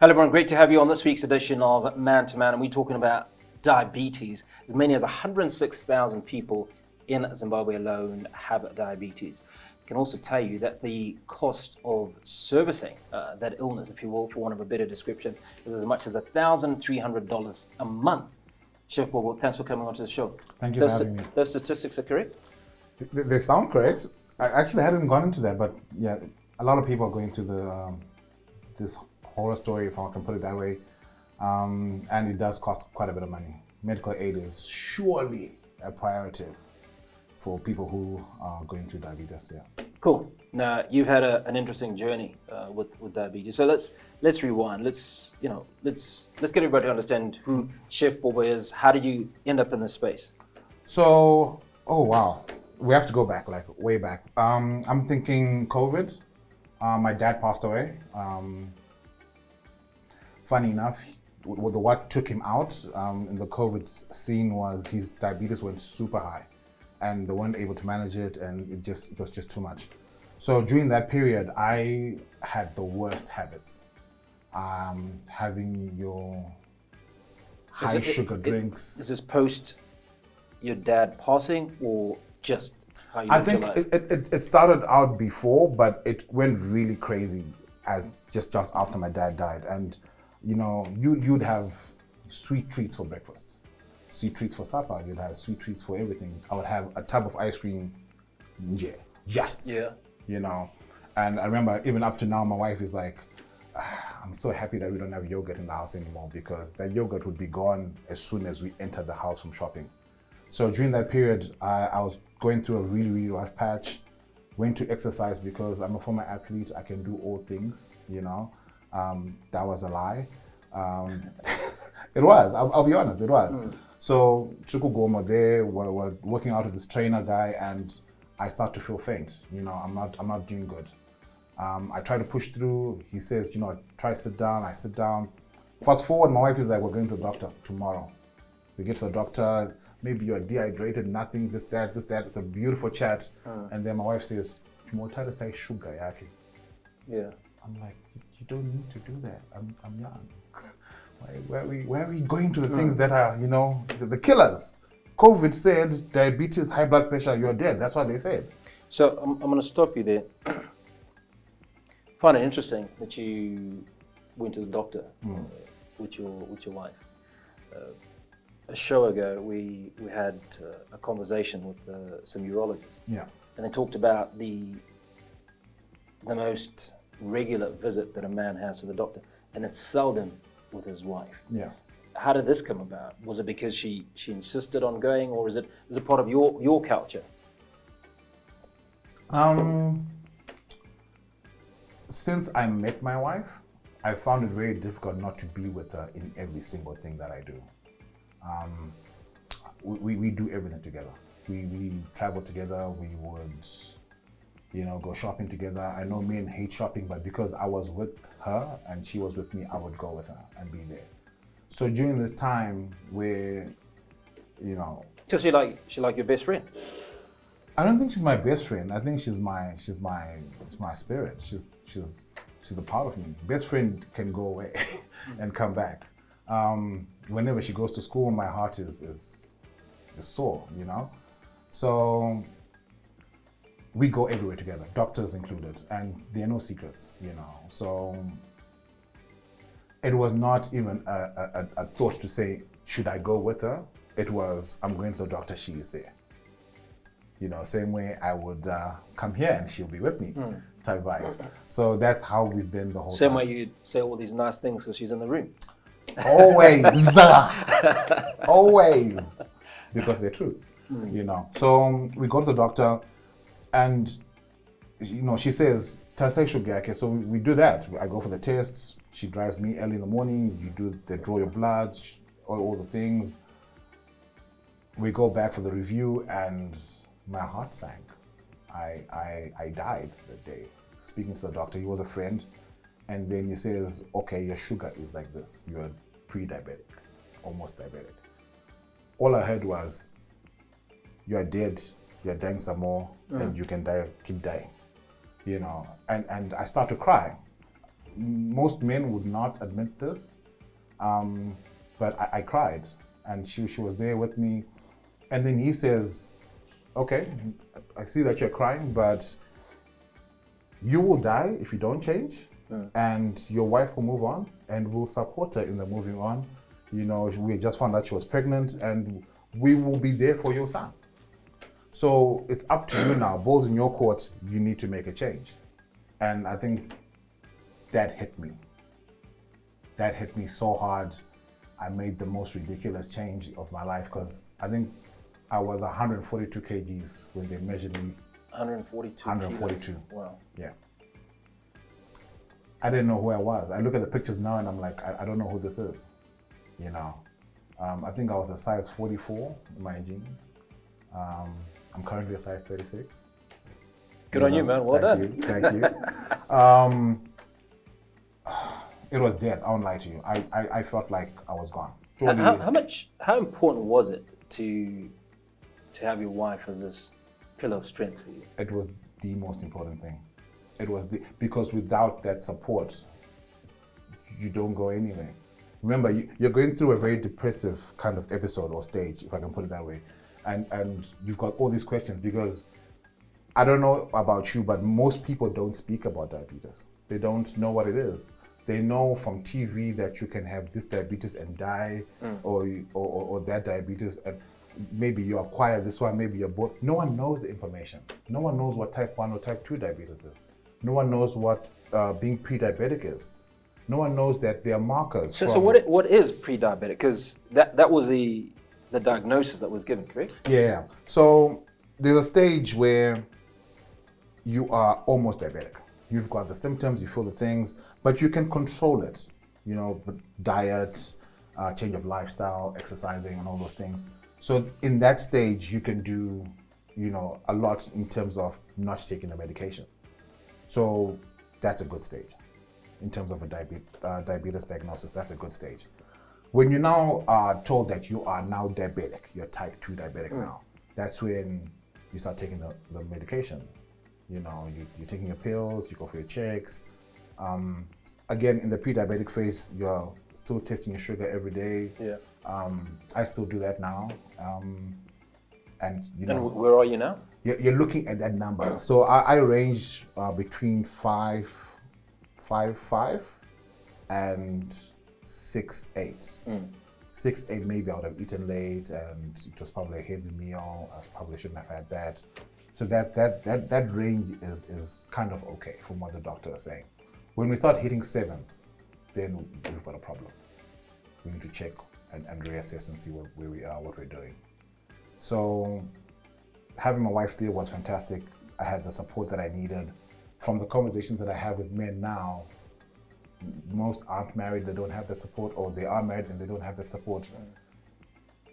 Hello everyone, great to have you on this week's edition of Man to Man, and we're talking about diabetes. As many as 106,000 people in Zimbabwe alone have diabetes. I can also tell you that the cost of servicing that illness, if you will, for want of a better description, is as much as $1,300 a month. Chef Bobo, thanks for coming onto the show. Thank you for having me. Those statistics are correct? They sound correct. I actually hadn't gone into that, but yeah, a lot of people are going through this horror story, if I can put it that way, and it does cost quite a bit of money. Medical aid is surely a priority for people who are going through diabetes. Yeah. Cool. Now you've had an interesting journey with diabetes. So let's rewind. Let's get everybody to understand who Chef Bobo is. How did you end up in this space? So, oh wow, we have to go back, like way back. I'm thinking COVID. My dad passed away. Funny enough, what took him out in the COVID scene was his diabetes went super high, and they weren't able to manage it, and it was just too much. So during that period, I had the worst habits. Having your high sugar drinks. Is this post your dad passing, or just how you I lived your think life? it started out before, but it went really crazy as just after my dad died. And you know, you'd have sweet treats for breakfast, sweet treats for supper, you'd have sweet treats for everything. I would have a tub of ice cream, you know. And I remember even up to now, my wife is like, I'm so happy that we don't have yogurt in the house anymore, because that yogurt would be gone as soon as we entered the house from shopping. So during that period, I was going through a really, really rough patch. Went to exercise because I'm a former athlete, I can do all things, you know. That was a lie. It was, I'll be honest, it was. So Chuku Goma there, we're working out with this trainer guy, and I start to feel faint. You know, I'm not doing good. I try to push through. He says, you know, try sit down. I sit down. Fast forward, my wife is like, we're going to the doctor tomorrow. We get to the doctor, maybe you're dehydrated, nothing, this, that. It's a beautiful chat. And then my wife says, try to say sugar, yaki. Yeah. I'm like, you don't need to do that. I'm young. Why are we going to the things that are, you know, the killers? COVID said diabetes, high blood pressure, you're dead. That's what they said. So I'm going to stop you there. Find it interesting that you went to the doctor with your wife. A show ago, we had a conversation with some urologists. Yeah. And they talked about the most regular visit that a man has to the doctor, and it's seldom with his wife. Yeah. How did this come about? Was it because she insisted on going, or is it part of your culture? Since I met my wife, I found it very difficult not to be with her in every single thing that I do. We do everything together. We travel together. We would, you know, go shopping together. I know men hate shopping, but because I was with her and she was with me, I would go with her and be there. So during this time where, you know, So she like your best friend? I don't think she's my best friend. I think she's my spirit. She's a part of me. Best friend can go away and come back. Whenever she goes to school, my heart is sore, you know. So we go everywhere together, doctors included, and there are no secrets, you know. So it was not even a thought to say, should I go with her? It was, I'm going to the doctor, she is there. You know, same way I would come here and she'll be with me, type vibes. So that's how we've been the whole time. Same way you'd say all these nice things because she's in the room. Always, always, because they're true, you know. So we go to the doctor, and you know, she says, okay, so we do that. I go for the tests. She drives me early in the morning. They draw your blood, all the things. We go back for the review, and my heart sank. I died that day. Speaking to the doctor, he was a friend, and then he says, okay, your sugar is like this. You're pre-diabetic, almost diabetic. All I heard was, you're dead, you're dying some more, and you can die, keep dying. You know, and I start to cry. most men would not admit this, but I cried, and she was there with me. And then he says, okay, I see that you're crying, but you will die if you don't change, and your wife will move on, and we'll support her in the moving on. You know, we just found out she was pregnant, and we will be there for your son. So it's up to you now. Ball's in your court. You need to make a change. And I think that hit me. That hit me so hard. I made the most ridiculous change of my life, because I think I was 142 kgs when they measured me. 142. 142. Kilos. Wow. Yeah. I didn't know who I was. I look at the pictures now and I'm like, I don't know who this is. You know, I think I was a size 44 in my jeans. I'm currently a size 36. Good on you, man. Well done. Thank you. It was death. I won't lie to you. I felt like I was gone. How important was it to have your wife as this pillar of strength for you? It was the most important thing. Because without that support, you don't go anywhere. Remember, you're going through a very depressive kind of episode or stage, if I can put it that way. And you've got all these questions, because I don't know about you, but most people don't speak about diabetes. They don't know what it is. They know from TV that you can have this diabetes and die, or that diabetes, and maybe you acquire this one, maybe you're both. No one knows the information. No one knows what type 1 or type 2 diabetes is. No one knows what being pre-diabetic is. No one knows that there are markers. So what is pre-diabetic? Because that was the diagnosis that was given, correct? Yeah. So there's a stage where you are almost diabetic. You've got the symptoms, you feel the things, but you can control it. You know, diet, change of lifestyle, exercising, and all those things. So in that stage, you can do, you know, a lot in terms of not taking the medication. So that's a good stage. In terms of a diabetes diagnosis, that's a good stage. When you now are told that you are now diabetic, you're type 2 diabetic now, that's when you start taking the medication. You know, you're taking your pills, you go for your checks. Again, in the pre-diabetic phase, you're still testing your sugar every day. Yeah. I still do that now. And you know, and where are you now? You're looking at that number. So I range between 5'5" and 6'8". 6'8", maybe I would have eaten late and it was probably a heavy meal. I probably shouldn't have had that. So that range is kind of okay from what the doctor is saying. When we start hitting 7s, then we've got a problem. We need to check and reassess and see where we are, what we're doing. So having my wife there was fantastic. I had the support that I needed. From the conversations that I have with men now, most aren't married, they don't have that support, or they are married and they don't have that support.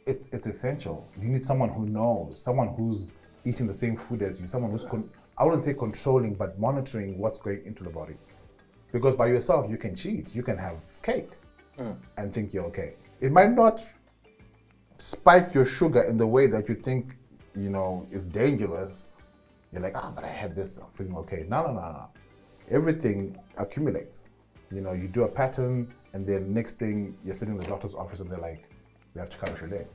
It's essential. You need someone who knows, someone who's eating the same food as you, someone who's, I wouldn't say controlling, but monitoring what's going into the body. Because by yourself, you can cheat. You can have cake and think you're okay. It might not spike your sugar in the way that you think, you know, is dangerous. You're like, but I had this, I'm feeling okay. No. Everything accumulates. You know, you do a pattern, and then next thing, you're sitting in the doctor's office and they're like, we have to cut off your leg.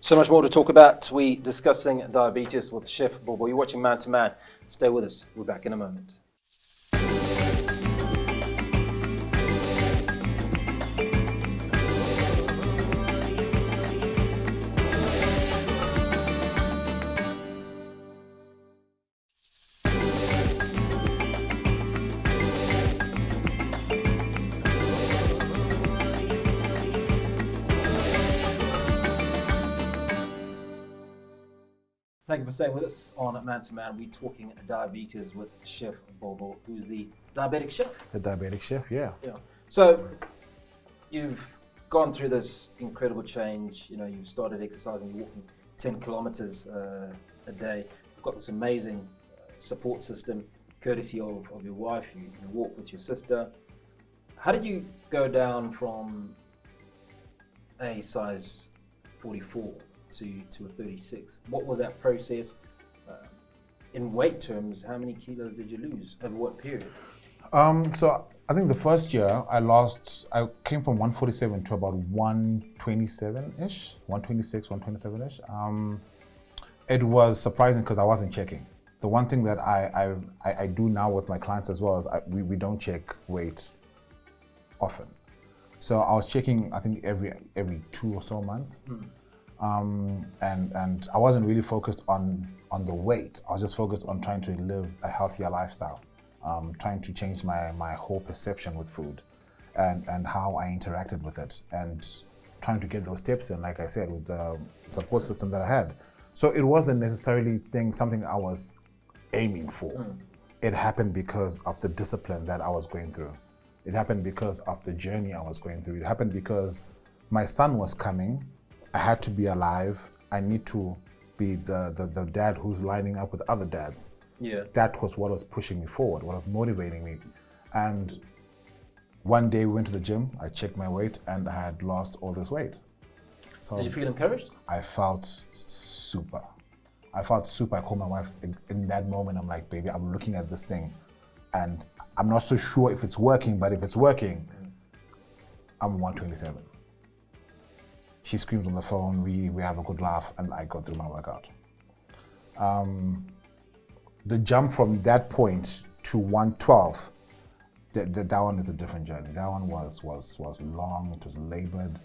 So much more to talk about. We're discussing diabetes with Chef Bobo. You're watching Man to Man. Stay with us. We're back in a moment. Thank you for staying with us on Man to Man. We're talking diabetes with Chef Bobo, who's the diabetic chef. The diabetic chef, yeah. So you've gone through this incredible change. You know, you've started exercising, you're walking 10 kilometers a day. You've got this amazing support system, courtesy of your wife. You walk with your sister. How did you go down from a size 44 to a 36? What was that process? In weight terms, how many kilos did you lose over what period? So I think the first year I came from 147 to about 127-ish, 126, 127-ish. It was surprising because I wasn't checking. The one thing that I do now with my clients as well is we don't check weight often. So I was checking, I think every 2 or so months. And I wasn't really focused on the weight. I was just focused on trying to live a healthier lifestyle, trying to change my whole perception with food and how I interacted with it, and trying to get those tips in, like I said, with the support system that I had. So it wasn't necessarily something I was aiming for. It happened because of the discipline that I was going through. It happened because of the journey I was going through. It happened because my son was coming. I had to be alive. I need to be the dad who's lining up with other dads. Yeah. That was what was pushing me forward, what was motivating me. And one day we went to the gym, I checked my weight, and I had lost all this weight. So did you feel encouraged? I felt super. I called my wife in that moment. I'm like, baby, I'm looking at this thing and I'm not so sure if it's working, but if it's working, I'm 127. She screams on the phone, we have a good laugh, and I go through my workout. The jump from that point to 112, that one is a different journey. That one was long, it was labored.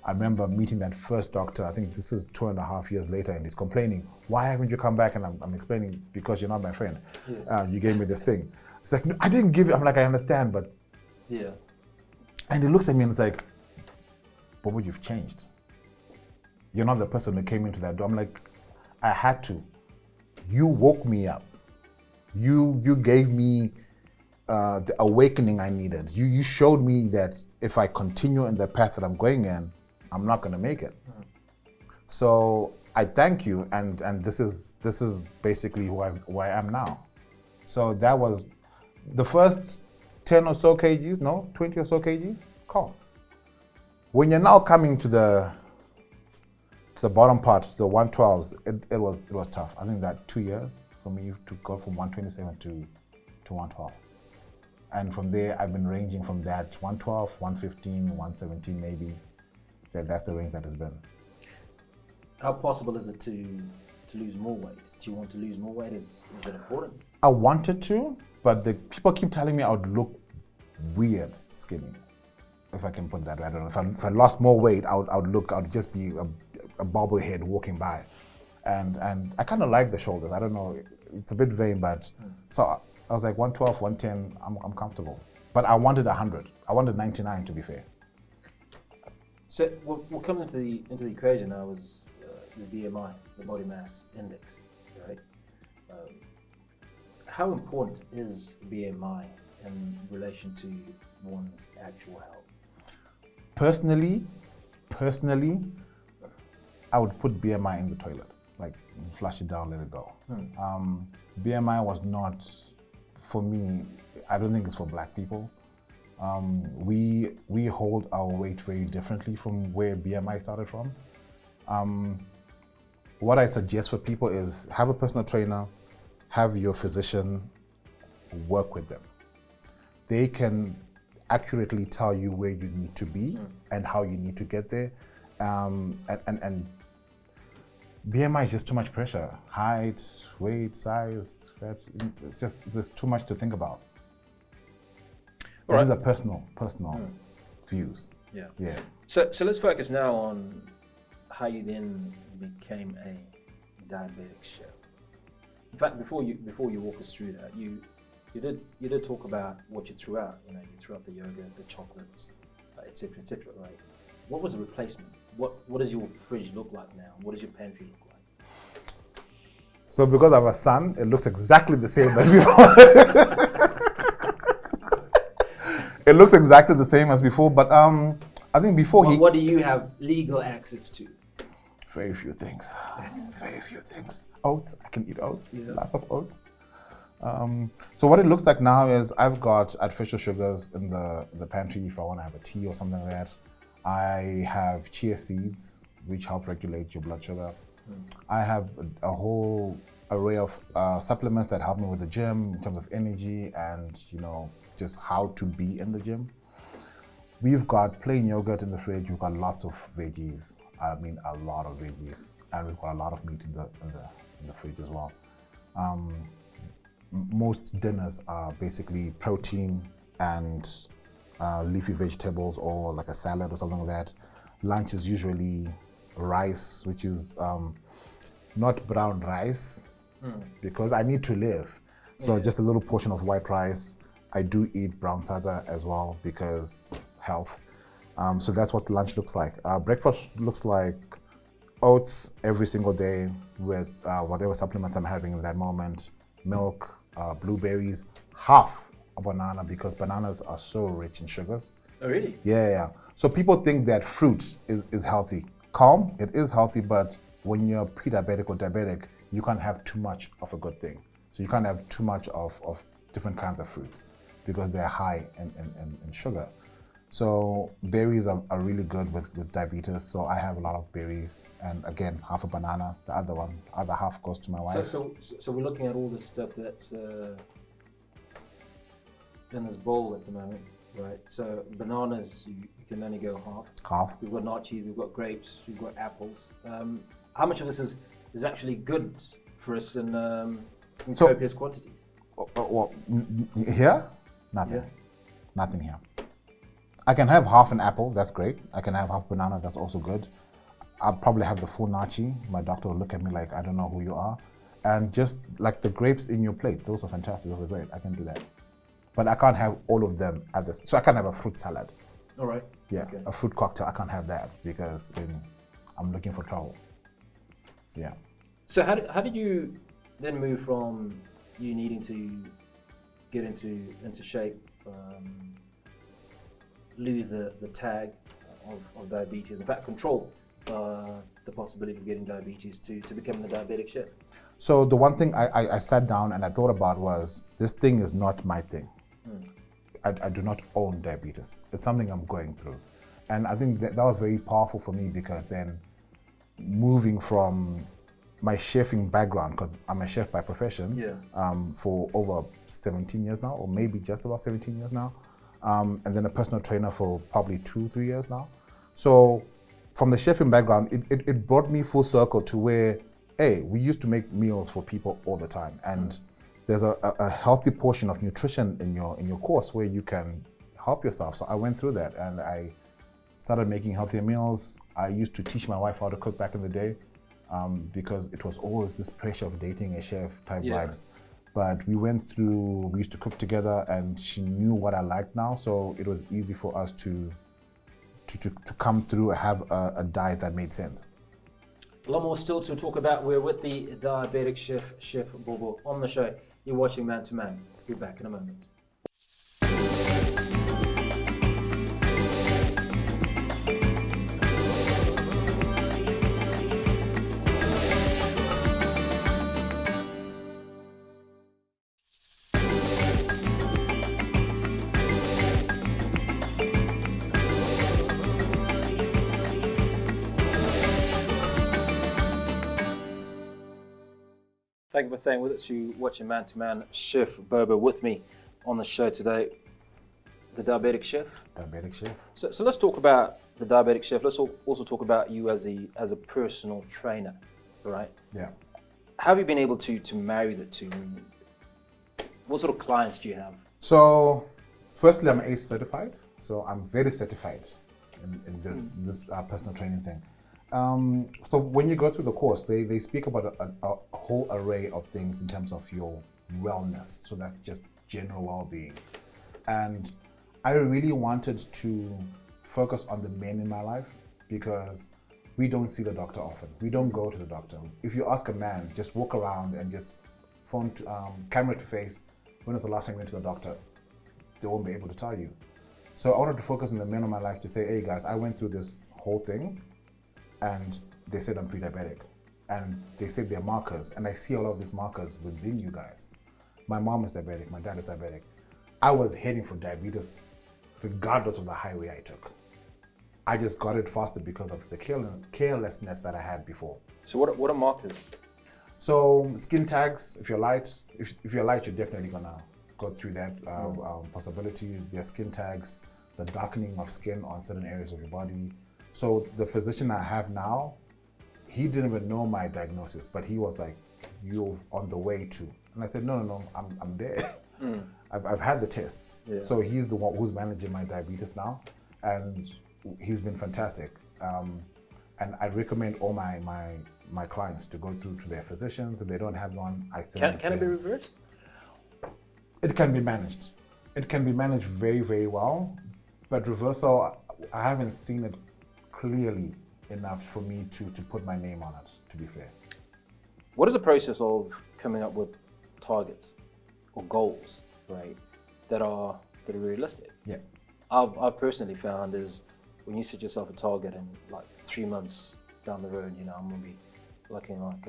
I remember meeting that first doctor, I think this is 2.5 years later, and he's complaining, why haven't you come back? And I'm explaining, because you're not my friend. Yeah. You gave me this thing. It's like, no, I didn't give it. I'm like, I understand, but. Yeah. And he looks at me and it's like, Bobo, you've changed. You're not the person who came into that door. I'm like, I had to. You woke me up. You gave me the awakening I needed. You showed me that if I continue in the path that I'm going in, I'm not going to make it. So I thank you, and this is basically who I am now. So that was the first 10 or so kgs, no, 20 or so kgs, calm. When you're now coming to the bottom part, the 112s, it was tough. I think that 2 years for me to go from 127 to 112. And from there, I've been ranging from that 112, 115, 117 maybe. That's the range that has been. How possible is it to lose more weight? Do you want to lose more weight? Is it important? I wanted to, but the people keep telling me I would look weird skinny, if I can put that. I don't know. If I lost more weight, I would just be a bobblehead walking by. And I kind of like the shoulders. I don't know. It's a bit vain, but so I was like 112, 110, I'm comfortable. But I wanted 100. I wanted 99 to be fair. So what comes into the equation now is BMI, the body mass index, right? How important is BMI in relation to one's actual health? Personally, I would put BMI in the toilet, like flush it down, let it go. BMI was not, for me, I don't think it's for black people. We hold our weight very differently from where BMI started from. What I suggest for people is have a personal trainer, have your physician work with them. They can accurately tell you where you need to be and how you need to get there. And BMI is just too much pressure. Height, weight, size, fats, there's too much to think about. These are personal views. Yeah. So let's focus now on how you then became a diabetic chef. In fact, before you walk us through that, you did talk about what you threw out. You threw out the yogurt, the chocolates, etc., right? What was the replacement? What does your fridge look like now? What does your pantry look like? So because I have a son, it looks exactly the same as before. It looks exactly the same as before, but I think before what do you have legal access to? Very few things. Very few things. Oats, I can eat oats. Yeah. Lots of oats. So what it looks like now is I've got artificial sugars in the pantry if I want to have a tea or something like that. I have chia seeds, which help regulate your blood sugar. I have a whole array of supplements that help me with the gym in terms of energy and, just how to be in the gym. We've got plain yogurt in the fridge. We've got lots of veggies. I mean, a lot of veggies, and we've got a lot of meat in the fridge as well. Most dinners are basically protein and leafy vegetables, or like a salad or something like that. Lunch is usually rice, which is not brown rice, because I need to live. So just a little portion of white rice. I do eat brown sada as well because health. So that's what lunch looks like. Breakfast looks like oats every single day with whatever supplements I'm having in that moment. Milk, blueberries, half a banana, because bananas are so rich in sugars. Oh, really? Yeah. So people think that fruit is healthy. Calm, it is healthy, but when you're pre-diabetic or diabetic, you can't have too much of a good thing. So you can't have too much of different kinds of fruits because they're high in sugar. So berries are really good with diabetes. So I have a lot of berries, and again, half a banana. The other half goes to my wife. So we're looking at all the stuff that's in this bowl at the moment, right? So bananas, you can only go half. We've got nachos, we've got grapes, we've got apples. How much of this is actually good for us in copious quantities? Here? Nothing. Yeah. Nothing here. I can have half an apple, that's great. I can have half banana, that's also good. I'll probably have the full nachi. My doctor will look at me like, I don't know who you are. And just like the grapes in your plate, those are fantastic, those are great. I can do that. But I can't have all of them at this. So I can't have a fruit salad. All right. Yeah, okay. A fruit cocktail, I can't have that because then I'm looking for trouble. Yeah. So how did you then move from you needing to get into shape, lose the tag of diabetes, in fact control the possibility of getting diabetes to becoming the diabetic chef? So the one thing I sat down and I thought about was, this thing is not my thing. I do not own diabetes. It's something I'm going through. And I think that was very powerful for me, because then moving from my chefing background, because I'm a chef by profession, for over 17 years now, or maybe just about 17 years now, and then a personal trainer for probably 2-3 years now. So from the chefing background, it brought me full circle to where, hey, we used to make meals for people all the time, and there's a healthy portion of nutrition in your course where you can help yourself. So I went through that and I started making healthier meals. I used to teach my wife how to cook back in the day, because it was always this pressure of dating a chef type vibes. But we used to cook together, and she knew what I liked now, so it was easy for us to come through and have a diet that made sense. A lot more still to talk about. We're with the diabetic chef, Chef Bobo, on the show. You're watching Man to Man. We'll be back in a moment. Thank you for staying with us. You watching Man to Man. Chef Bobo with me on the show today, the diabetic chef. Diabetic chef. So let's talk about the diabetic chef. Let's also talk about you as a personal trainer, right? Yeah. How have you been able to marry the two? What sort of clients do you have? So, firstly, I'm ACE certified. So I'm very certified in this personal training thing. So when you go through the course, they speak about a whole array of things in terms of your wellness. So that's just general well-being. And I really wanted to focus on the men in my life, because we don't see the doctor often. We don't go to the doctor. If you ask a man, just walk around and just phone to, camera to face, when was the last time you went to the doctor? They won't be able to tell you. So I wanted to focus on the men in my life to say, hey guys, I went through this whole thing, and they said I'm pre-diabetic, and they said they're markers, and I see all of these markers within you guys. My mom is diabetic, my dad is diabetic. I was heading for diabetes regardless of the highway I took. I just got it faster because of the carelessness that I had before. So what are markers? So skin tags, if you're light, if you're light, you're definitely gonna go through that possibility. There's skin tags, the darkening of skin on certain areas of your body. So the physician I have now, he didn't even know my diagnosis, but he was like, "You're on the way to." And I said, "No, I'm there. I've had the tests." Yeah. So he's the one who's managing my diabetes now, and he's been fantastic. And I recommend all my clients to go through to their physicians. If they don't have one, I send Can it be reversed? It can be managed. It can be managed very, very well, but reversal, I haven't seen it clearly enough for me to put my name on it, to be fair. What is the process of coming up with targets or goals, right, that are realistic? Yeah. I've personally found is when you set yourself a target and like 3 months down the road, I'm gonna be looking like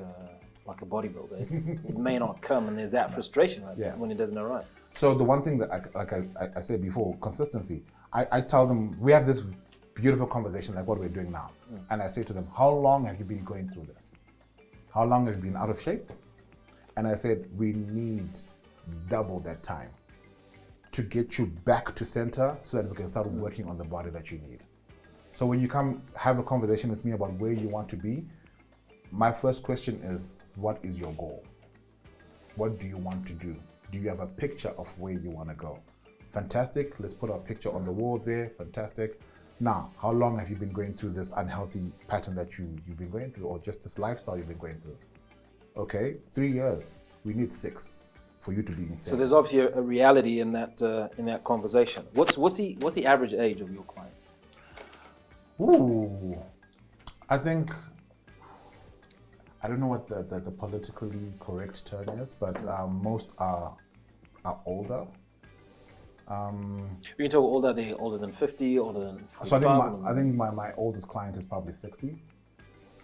a bodybuilder. It may not come, and there's that frustration, right? Yeah. When it doesn't arrive. So the one thing that, I said before, consistency. I tell them, we have this beautiful conversation like what we're doing now. And I say to them, how long have you been going through this? How long have you been out of shape? And I said, we need double that time to get you back to center so that we can start working on the body that you need. So when you come have a conversation with me about where you want to be, my first question is, what is your goal? What do you want to do? Do you have a picture of where you want to go? Fantastic. Let's put our picture on the wall there. Fantastic. Now, how long have you been going through this unhealthy pattern that you've been going through, or just this lifestyle you've been going through? Okay, 3 years. We need 6 for you to be in center. So there's obviously a reality in that conversation. What's the average age of your client? Ooh, I think, I don't know what the politically correct term is, but most are older. You can talk older. They're older than 50, older than 45. So I think my oldest client is probably 60,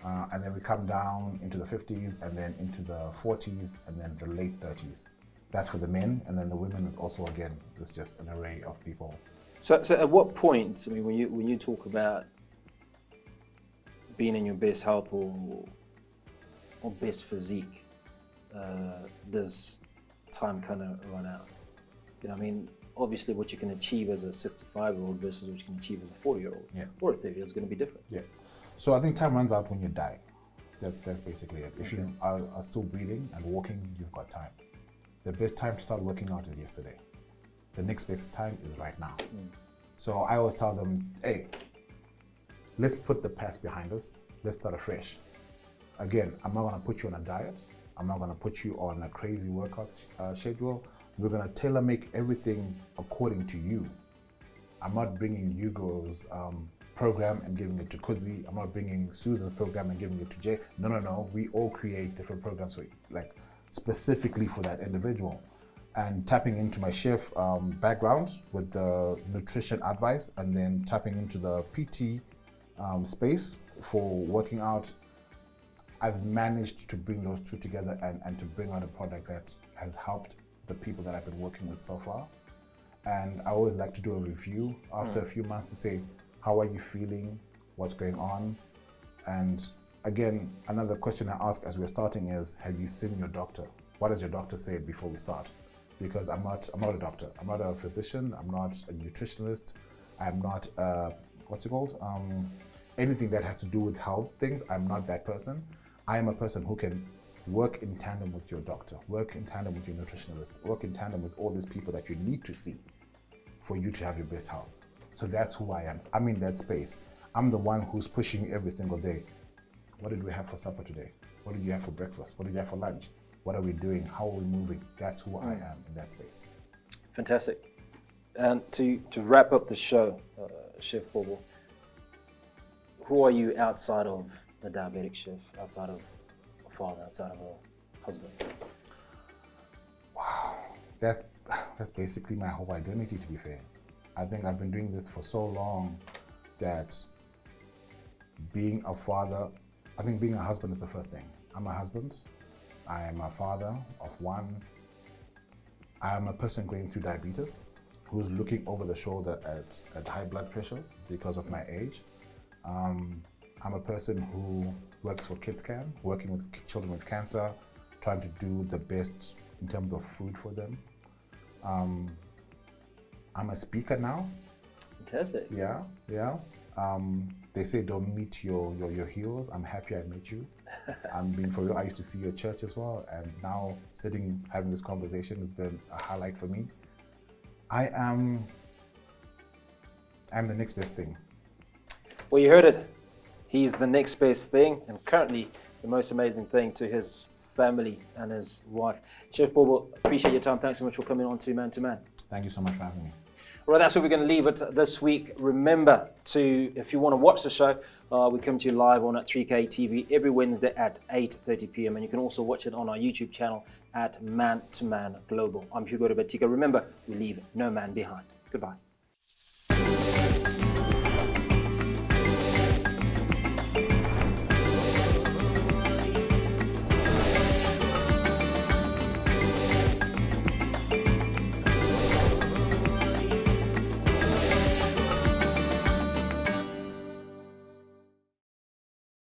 and then we come down into the 50s, and then into the 40s, and then the late 30s. That's for the men, and then the women is also, again, it's just an array of people. So at what point? I mean, when you talk about being in your best health or best physique, does time kind of run out? I mean, obviously what you can achieve as a 65-year-old versus what you can achieve as a 40-year-old or a 30-year-old is going to be different. Yeah. So I think time runs out when you die. That's basically it. If you are still breathing and walking, you've got time. The best time to start working out is yesterday. The next best time is right now. So I always tell them, hey, let's put the past behind us. Let's start afresh. Again, I'm not going to put you on a diet. I'm not going to put you on a crazy workout schedule. We're going to tailor make everything according to you. I'm not bringing Hugo's program and giving it to Kudzi. I'm not bringing Susan's program and giving it to Jay. No. We all create different programs for, like, specifically for that individual. And tapping into my chef background with the nutrition advice, and then tapping into the PT space for working out, I've managed to bring those two together and to bring out a product that has helped the people that I've been working with so far. And I always like to do a review after a few months to say, how are you feeling? What's going on? And again, another question I ask as we're starting is, have you seen your doctor? What does your doctor say before we start? Because I'm not a doctor. I'm not a physician. I'm not a nutritionist. I'm not, anything that has to do with health things. I'm not that person. I am a person who can work in tandem with your doctor, work in tandem with your nutritionist, work in tandem with all these people that you need to see for you to have your best health. So that's who I am. I'm in that space. I'm the one who's pushing every single day. What did we have for supper today? What did you have for breakfast? What did you have for lunch? What are we doing? How are we moving? That's who I am in that space. Fantastic. And to wrap up the show, Chef Bobo, who are you outside of the diabetic chef, outside of a father, outside of a husband? Wow, that's basically my whole identity, to be fair. I think I've been doing this for so long that being a father, I think being a husband is the first thing. I'm a husband. I am a father of one. I am a person going through diabetes who's looking over the shoulder at high blood pressure because of my age. I'm a person who works for KidsCan, working with children with cancer. trying to do the best in terms of food for them. I'm a speaker now. Fantastic. Yeah. They say don't meet your heroes. I'm happy I met you. I'm being for real. I used to see your church as well, and now having this conversation has been a highlight for me. I'm the next best thing. Well, you heard it. He's the next best thing, and currently the most amazing thing to his family and his wife. Chef Bobo, appreciate your time. Thanks so much for coming on to Man to Man. Thank you so much for having me. Right, that's where we're going to leave it this week. Remember to, if you want to watch the show, we come to you live on at 3K TV every Wednesday at 8:30 p.m. And you can also watch it on our YouTube channel at Man to Man Global. I'm Hugo de Batika. Remember, we leave no man behind. Goodbye.